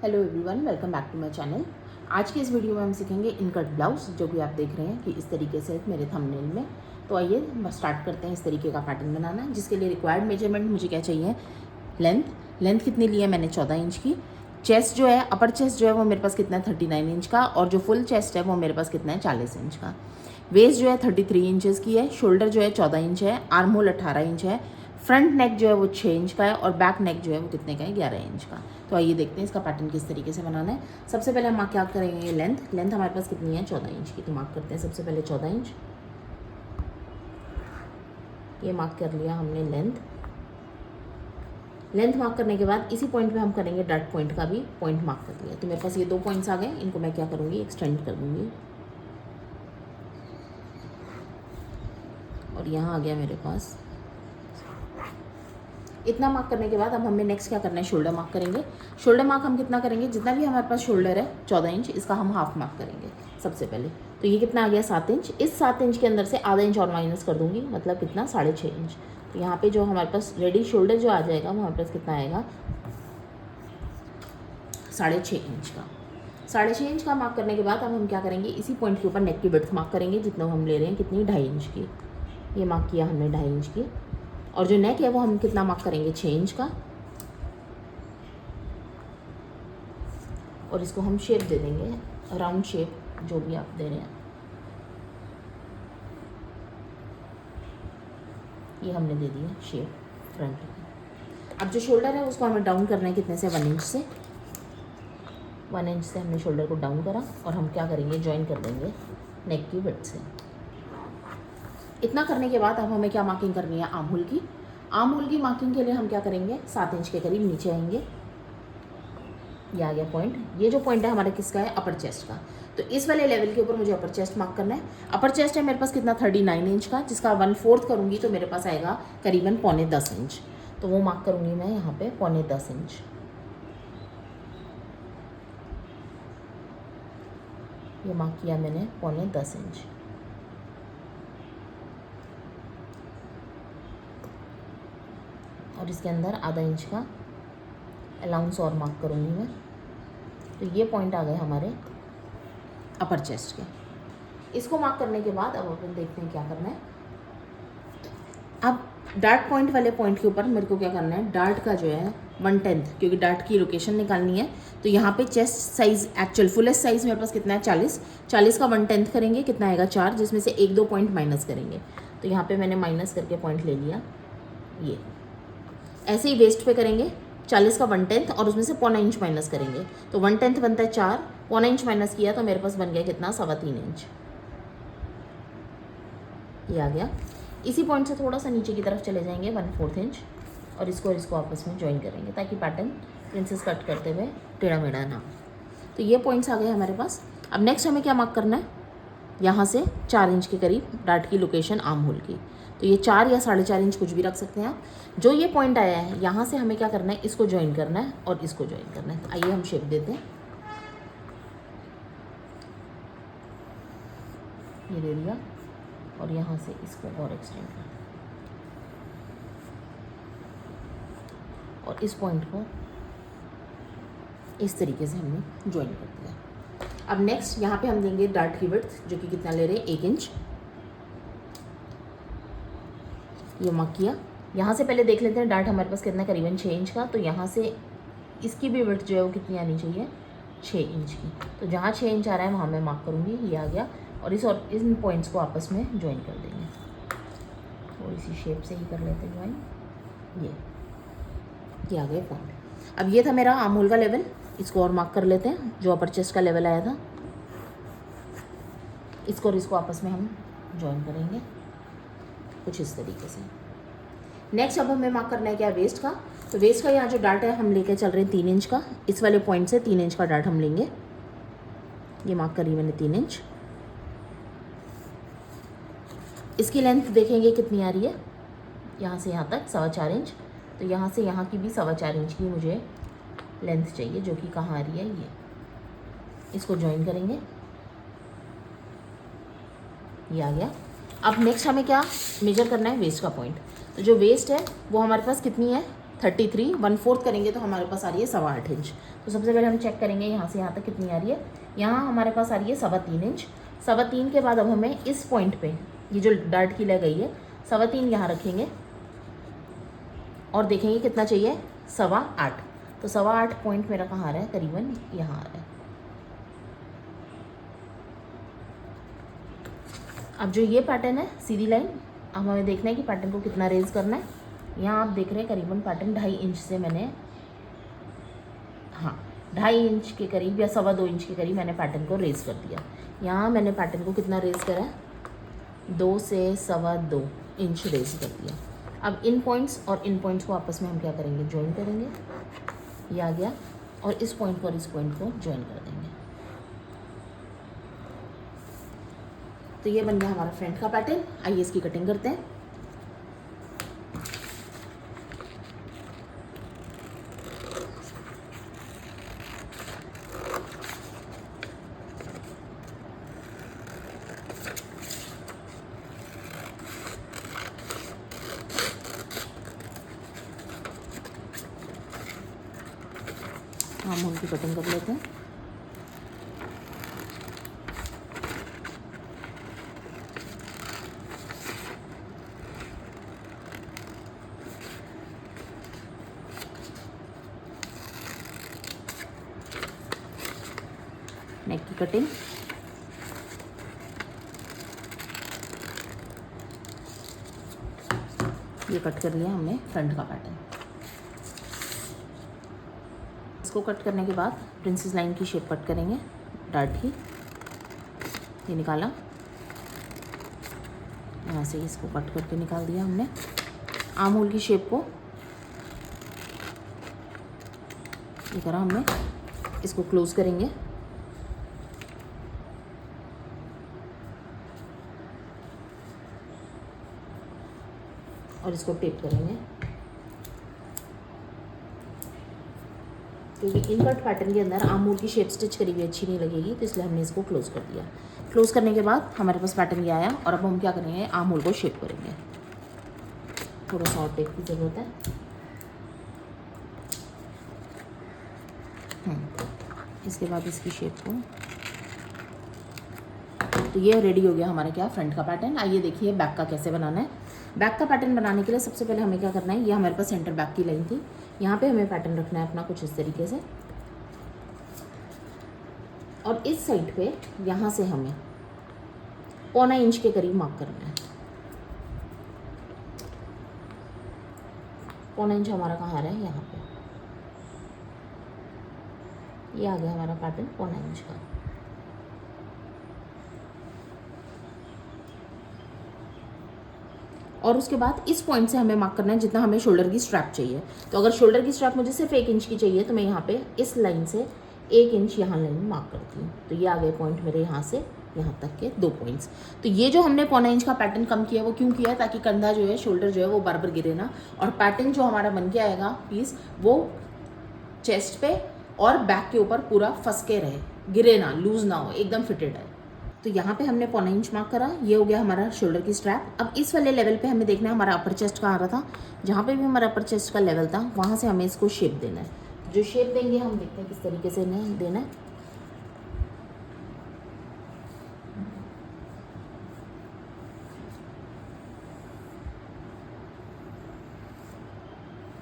Hello everyone, welcome back to my channel. आज की इस वीडियो में हम सीखेंगे इनकट ब्लाउज, जो कि आप देख रहे हैं कि इस तरीके से मेरे थंबनेल में। तो आइए स्टार्ट करते हैं इस तरीके का पैटर्न बनाना, जिसके लिए रिक्वायर्ड मेजरमेंट मुझे क्या चाहिए। लेंथ कितनी ली है मैंने 14 इंच की। चेस्ट जो है, अपर चेस्ट जो है वो मेरे पास कितना है 39 इंच का, और जो फुल चेस्ट है वो मेरे पास कितना है 40 इंच का। वेस्ट जो है 33 इंचज़ की है। शोल्डर जो है 14 इंच है। आर्म होल 18 इंच है। फ्रंट नेक जो है वो 6 इंच का है, और बैक नेक जो है वो कितने का है 11 इंच का। तो आइए देखते हैं इसका पैटर्न किस तरीके से बनाना है। सबसे पहले हम क्या करेंगे, लेंथ हमारे पास कितनी है 14 इंच की। तो मार्क करते हैं सबसे पहले 14 इंच। ये मार्क कर लिया हमने लेंथ मार्क करने के बाद इसी पॉइंट पे हम करेंगे डॉट पॉइंट का भी पॉइंट मार्क कर लिया। तो मेरे पास ये 2 पॉइंट्स आ गए, इनको मैं क्या करूँगी एक्सटेंड कर दूँगी, और यहाँ आ गया मेरे पास। इतना मार्क करने के बाद अब हमें नेक्स्ट क्या करना है, शोल्डर मार्क करेंगे। शोल्डर मार्क हम कितना करेंगे, जितना भी हमारे पास शोल्डर है 14 इंच, इसका हम हाफ मार्क करेंगे सबसे पहले। तो ये कितना आ गया 7 इंच। इस 7 इंच के अंदर से आधा इंच और माइनस कर दूंगी, मतलब कितना 6.5 इंच। तो यहाँ पे जो हमारे पास रेडी शोल्डर जो आ जाएगा वो हमारे पास कितना आएगा 6.5 इंच का। 6.5 इंच का मार्क करने के बाद अब हम क्या करेंगे, इसी पॉइंट के ऊपर नेक की विड्थ मार्क करेंगे, जितना हम ले रहे हैं कितनी 2.5 इंच की। ये मार्क किया हमने 2.5 इंच की। और जो नेक है वो हम कितना मार्क करेंगे 6 इंच का, और इसको हम शेप दे देंगे, राउंड शेप जो भी आप दे रहे हैं। ये हमने दे दिया शेप फ्रंट की। अब जो शोल्डर है उसको हमें डाउन करना है कितने से 1 इंच से। 1 इंच से हमने शोल्डर को डाउन करा, और हम क्या करेंगे ज्वाइन कर देंगे नेक की विड्थ से। इतना करने के बाद अब हमें क्या मार्किंग करनी है, आर्म होल की। आर्म होल की मार्किंग के लिए हम क्या करेंगे 7 इंच के करीब नीचे आएंगे। ये आ गया पॉइंट। ये जो पॉइंट है हमारा किसका है, अपर चेस्ट का। तो इस वाले लेवल के ऊपर मुझे अपर चेस्ट मार्क करना है। अपर चेस्ट है मेरे पास कितना 39 इंच का, जिसका 1/4 करूँगी तो मेरे पास आएगा करीबन 9.25 इंच। तो वो मार्क करूँगी मैं यहाँ पे 9.25 इंच। ये मार्क किया मैंने 9.25 इंच। और इसके अंदर आधा इंच का अलाउंस और मार्क करूँगी मैं। तो ये पॉइंट आ गए हमारे अपर चेस्ट के। इसको मार्क करने के बाद अब अपन देखते हैं क्या करना है। अब डार्ट पॉइंट वाले पॉइंट के ऊपर मेरे को क्या करना है, डार्ट का जो है 1/10, क्योंकि डार्ट की लोकेशन निकालनी है। तो यहाँ पे chest size actual fullest size मेरे पास कितना है 40 का 1/10 करेंगे, कितना आएगा 4, जिसमें से 1-2 पॉइंट माइनस करेंगे। तो यहाँ पे मैंने माइनस करके पॉइंट ले लिया। ये ऐसे ही वेस्ट पे करेंगे 40 का 1/10, और उसमें से 0.25 इंच माइनस करेंगे। तो 1/10 बनता है 4, 0.25 इंच माइनस किया तो मेरे पास बन गया कितना 3.25 इंच। ये आ गया। इसी पॉइंट से थोड़ा सा नीचे की तरफ चले जाएंगे 1/4 इंच, और इसको आपस में ज्वाइन करेंगे, ताकि पैटर्न प्रिंसेस कट करते हुए टेढ़ा मेढ़ा ना। तो ये पॉइंट्स आ गए हमारे पास। अब नेक्स्ट हमें क्या मार्क करना है, यहाँ से 4 इंच के करीब डार्ट की लोकेशन आर्म होल की। तो ये 4 या 4.5 इंच कुछ भी रख सकते हैं आप। जो ये पॉइंट आया है यहाँ से हमें क्या करना है, इसको ज्वाइन करना है और इसको ज्वाइन करना है। तो आइए हम शेप देते हैं। ये दे दिया, और यहाँ से इसको और एक्सटेंड कर दिया, और इस पॉइंट को इस तरीके से हमने ज्वाइन कर दिया। अब नेक्स्ट यहाँ पे हम देंगे डार्ट की विड्थ, जो कि कितना ले रहे हैं 1 इंच। ये मार्क किया। यहाँ से पहले देख लेते हैं डार्ट हमारे पास कितना, करीबन 6 इंच का। तो यहाँ से इसकी भी विड्थ जो है वो कितनी आनी चाहिए 6 इंच की। तो जहाँ 6 इंच आ रहा है वहाँ मैं मार्क करूँगी। ये आ गया, और इन पॉइंट्स को आपस में ज्वाइन कर देंगे। थोड़ी सी शेप से ही कर लेते हैं ज्वाइन। ये आ गए पॉइंट। अब ये था मेरा आर्म होल का लेवल। इसको और मार्क कर लेते हैं, जो अपर चेस्ट का लेवल आया था। इसको और इसको आपस में हम ज्वाइन करेंगे कुछ इस तरीके से। नेक्स्ट अब हमें मार्क करना है क्या, वेस्ट का। तो वेस्ट का यहाँ जो डार्ट है हम लेके चल रहे हैं 3 इंच का। इस वाले पॉइंट से 3 इंच का डार्ट हम लेंगे। ये मार्क करी मैंने 3 इंच। इसकी लेंथ देखेंगे कितनी आ रही है, यहाँ से यहाँ तक 4.25 इंच। तो यहाँ से यहाँ की भी 4.25 इंच की मुझे लेंथ चाहिए, जो कि कहाँ आ रही है, ये। इसको ज्वाइन करेंगे। ये आ गया। अब नेक्स्ट हमें क्या मेजर करना है, वेस्ट का पॉइंट। तो जो वेस्ट है वो हमारे पास कितनी है 33, 1/4 करेंगे तो हमारे पास आ रही है 8.25 इंच। तो सबसे पहले हम चेक करेंगे यहाँ से यहाँ तक कितनी आ रही है। यहाँ हमारे पास आ रही है 3.25 इंच। 3.25 के बाद अब हमें इस पॉइंट पे ये जो डार्ट की लग गई है 3.25 यहाँ रखेंगे और देखेंगे कितना चाहिए 8.25। तो 8.25 पॉइंट मेरा कहाँ आ रहा है, करीबन यहाँ आ रहा है। अब जो ये पैटर्न है सीधी लाइन, अब हमें देखना है कि पैटर्न को कितना रेज करना है। यहाँ आप देख रहे हैं करीबन पैटर्न 2.5 इंच से मैंने, हाँ 2.5 इंच के करीब या 2.25 इंच के करीब मैंने पैटर्न को रेज कर दिया। यहाँ मैंने पैटर्न को कितना रेज करा है, 2 से 2.25 इंच रेज कर दिया। अब इन पॉइंट्स और इन पॉइंट्स को आपस में हम क्या करेंगे, ज्वाइन करेंगे। ये आ गया और इस पॉइंट को और इस पॉइंट को ज्वाइन कर देंगे। तो ये बन गया हमारा फ्रंट का पैटर्न। आइए इसकी कटिंग करते हैं। हम उनकी कटिंग कर लेते हैं। नेक की कटिंग, ये कट कर लिया हमने फ्रंट का पैटर्न। इसको कट करने के बाद प्रिंसेस लाइन की शेप कट करेंगे डार्ट की। ये निकाला, यहाँ से इसको कट करके निकाल दिया हमने। आर्म होल की शेप को ये करा हमने, इसको क्लोज करेंगे। और इसको टेप करेंगे, क्योंकि इनकट पैटर्न के अंदर आर्म होल की शेप स्टिच करी हुई अच्छी नहीं लगेगी, तो इसलिए हमने इसको क्लोज कर दिया। क्लोज करने के बाद हमारे पास पैटर्न ये आया और अब हम क्या करेंगे, आर्म होल को शेप करेंगे। थोड़ा सा और टेप की ज़रूरत है। इसके बाद इसकी शेप को, तो ये रेडी हो गया हमारा क्या, फ्रंट का पैटर्न। आइए देखिए बैक का कैसे बनाना है। बैक का पैटर्न बनाने के लिए सबसे पहले हमें क्या करना है, ये हमारे पास सेंटर बैक की लाइन थी, यहाँ पे हमें पैटर्न रखना है अपना कुछ इस तरीके से। और इस साइड पे यहाँ से हमें 1.25 इंच के करीब मार्क करना है। 1.25 इंच हमारा कहाँ आ रहा है, यहाँ पे। ये आ गया हमारा पैटर्न 1.25 इंच का। और उसके बाद इस पॉइंट से हमें मार्क करना है जितना हमें शोल्डर की स्ट्रैप चाहिए। तो अगर शोल्डर की स्ट्रैप मुझे सिर्फ 1 इंच की चाहिए तो मैं यहाँ पे इस लाइन से 1 इंच यहाँ लाइन मार्क करती हूँ। तो ये आ गए पॉइंट मेरे यहाँ से यहाँ तक के 2 पॉइंट्स। तो ये जो हमने 1.25 इंच का पैटर्न कम किया वो क्यों किया है, ताकि कंधा जो है, शोल्डर जो है वो बार बार गिरे ना, और पैटर्न जो हमारा बन के आएगा पीस वो चेस्ट पे और बैक के ऊपर पूरा फंस के रहे, गिरे ना, लूज ना हो, एकदम फिटेड है। तो यहाँ पे हमने 1.25 इंच मार्क करा, ये हो गया हमारा शोल्डर की स्ट्रैप। अब इस वाले लेवल पे हमें देखना है हमारा अपर चेस्ट कहाँ आ रहा था, जहाँ पे भी हमारा अपर चेस्ट का लेवल था वहाँ से हमें इसको शेप देना है। जो शेप देंगे हम देखते हैं किस तरीके से देना है।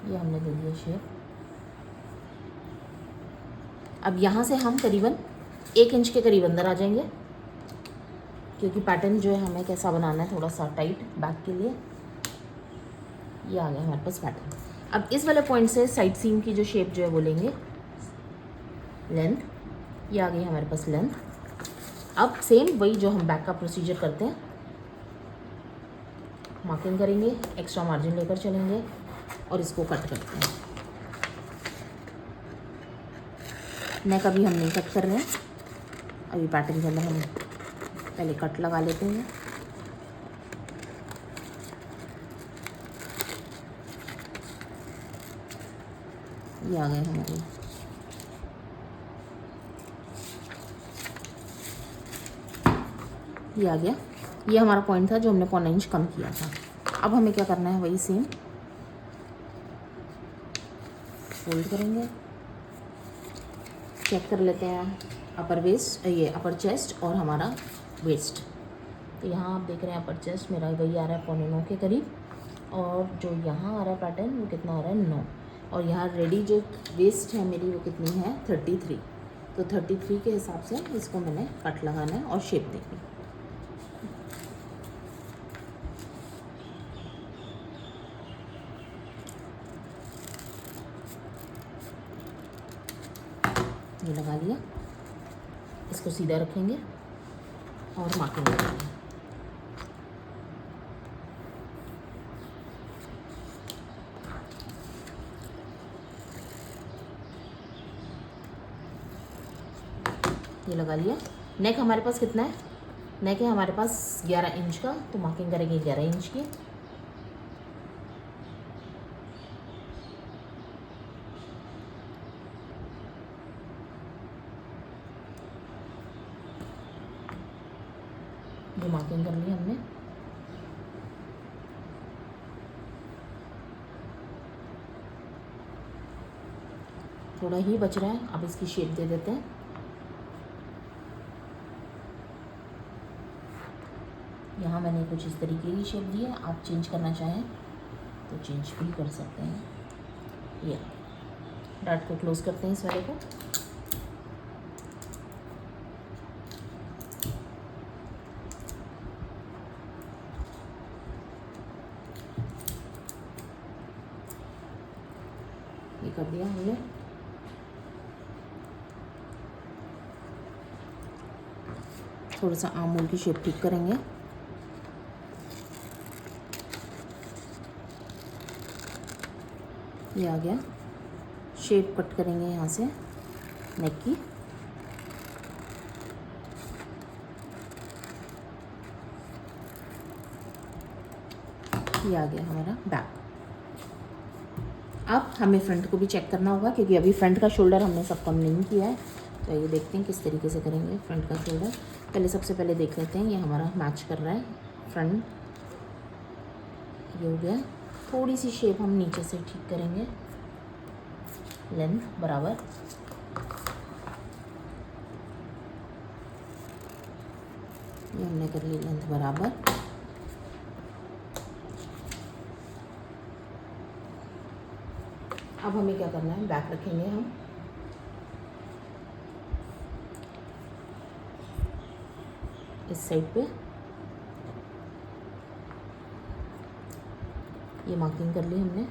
ये हमने दे दिया शेप। अब यहाँ से हम करीबन 1 इंच के करीब अंदर आ जाएंगे, क्योंकि पैटर्न जो है हमें कैसा बनाना है, थोड़ा सा टाइट बैक के लिए। ये आ गया हमारे पास पैटर्न। अब इस वाले पॉइंट से साइड सीम की जो शेप जो है वो लेंगे, लेंथ। ये आ गई हमारे पास लेंथ। अब सेम वही जो हम बैक का प्रोसीजर करते हैं, मार्किंग करेंगे, एक्स्ट्रा मार्जिन लेकर चलेंगे और इसको कट करते हैं। नेक अभी हम नहीं कट कर रहे हैं, अभी पैटर्न के अंदर हम पहले कट लगा लेते हैं। ये आ गए हमारे, ये आ गया। ये हमारा पॉइंट था जो हमने 1.25 इंच कम किया था। अब हमें क्या करना है, वही सेम फोल्ड करेंगे, चेक कर लेते हैं अपर वेस्ट, ये अपर चेस्ट और हमारा वेस्ट। तो यहाँ आप देख रहे हैं अपर चेस्ट मेरा वही आ रहा है 8.25 के करीब, और जो यहाँ आ रहा है पैटर्न वो कितना आ रहा है 9, और यहाँ रेडी जो वेस्ट है मेरी वो कितनी है 33। तो 33 के हिसाब से इसको मैंने कट लगाना है और शेप देनी। ये लगा लिया, इसको सीधा रखेंगे और मार्किंग करेंगे। ये लगा लिया। नेक हमारे पास कितना है, नेक है हमारे पास 11 इंच का, तो मार्किंग करेंगे 11 इंच की। जो मार्किंग कर ली हमने, थोड़ा ही बच रहा है, अब इसकी शेप दे देते हैं। यहाँ मैंने कुछ इस तरीके की शेप दी है, आप चेंज करना चाहें तो चेंज भी कर सकते हैं। ये डार्ट को क्लोज करते हैं इस वाले को। ये कर दिया हमने। थोड़ा सा आम होल की शेप ठीक करेंगे। ये आ गया, शेप कट करेंगे यहाँ से नेक की। ये आ गया हमारा बैक। अब हमें फ्रंट को भी चेक करना होगा, क्योंकि अभी फ्रंट का शोल्डर हमने सब कम नहीं किया है। तो ये देखते हैं किस तरीके से करेंगे फ्रंट का शोल्डर। पहले सबसे पहले देख लेते हैं, ये हमारा मैच कर रहा है फ्रंट। ये हो गया। थोड़ी सी शेप हम नीचे से ठीक करेंगे, लेंथ बराबर। ये हमने कर ली लेंथ बराबर। अब हमें क्या करना है, बैक रखेंगे हम। इस साइड पे ये मार्किंग कर ली हमने।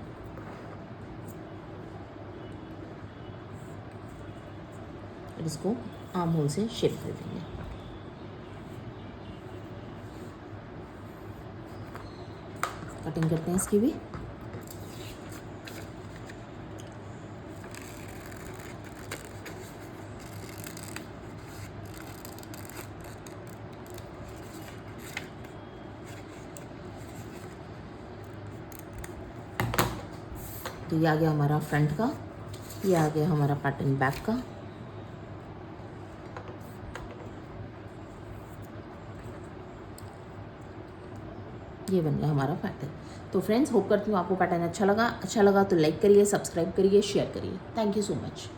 इसको आर्म होल से शेप कर देंगे। कटिंग करते हैं इसकी भी। तो ये आ गया हमारा फ्रंट का, ये आ गया हमारा पैटर्न बैक का। ये बन गया हमारा पैटर्न। तो फ्रेंड्स, होप करती हूँ आपको पैटर्न अच्छा लगा तो लाइक करिए, सब्सक्राइब करिए, शेयर करिए। Thank you so much.